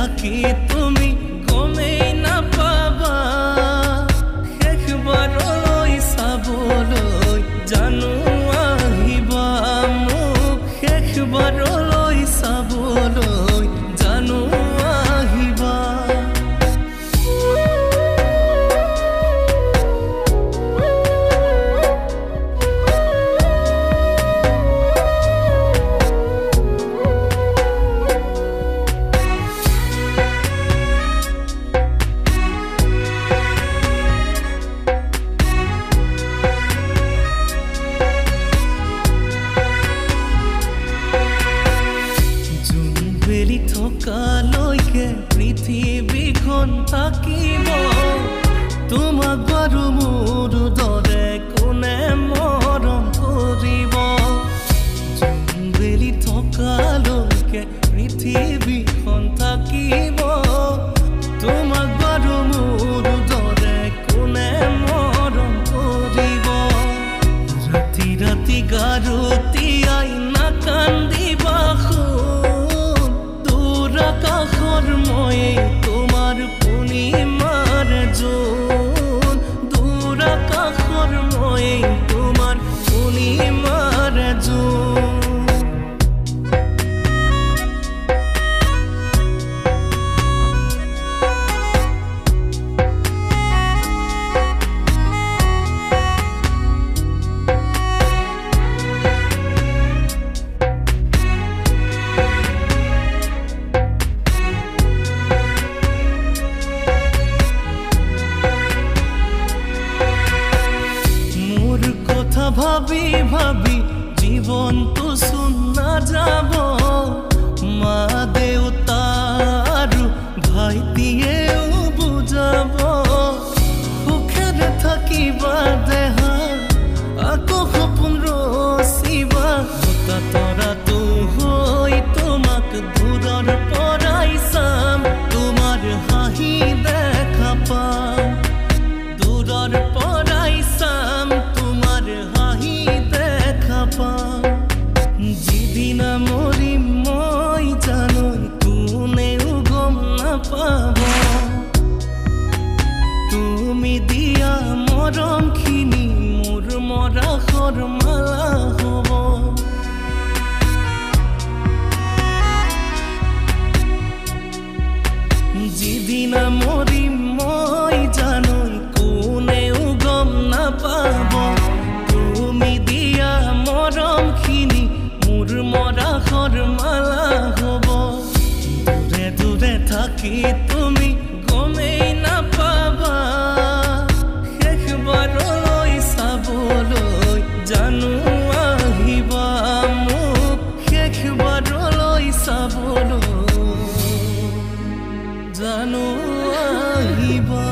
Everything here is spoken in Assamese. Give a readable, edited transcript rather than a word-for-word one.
থাকি তুমি গমেই নাপাবা শেষবাৰলৈ চাবলৈ জানো আহিবা মোক শেষবাৰলৈ চাবলৈ জানো আহিবা থকালৈকে পৃথিৱীখন থাকিব তোমাক বাৰু মোৰ দৰে কোনে মৰম কৰিব জুনবেলি থকালৈকে পৃথিৱীখন থাকিব তোমাক বাৰু মোৰ দৰে কোনে মৰম কৰিব ৰাতি ৰাতি গাৰুতিয়াই নাকান্দিবা আকাশৰ ময়ে তোমাৰ পূৰ্ণিমাৰ জোন দূৰ আকাশৰ ময়ে তোমাৰ পূৰ্ণিমাৰ জোন ভাবি ভাবি জীৱনটো চোন নাযাব মা দেউতা আৰু ভাইটিয়েও বুজাব সুখেৰে থাকিবা দেহা আকৌ সপোন ৰচিবা হতা তৰাটো হৈ তোমাক দূৰৰ পৰাই চাম তোমাৰ হাঁহি দেখা পাম দূৰৰ পৰাই চাম যিদিনা মৰিম মই জানো কোনেও গম নাপাব তুমি দিয়া মৰমখিনি মোৰ মৰাশৰ মালা হ'ব যিদিনা মৰিম মই জানো কোনেও গম নাপাব তুমি দিয়া মৰমখিনি মোৰ মৰাশৰ মালা হ'ব দূৰে দূৰে থাকি তুমি গমেই নাপাবা শেষবাৰলৈ চাবলৈ জানো আহিবা মোক শেষবাৰলৈ চাবলৈ জানো আহিবা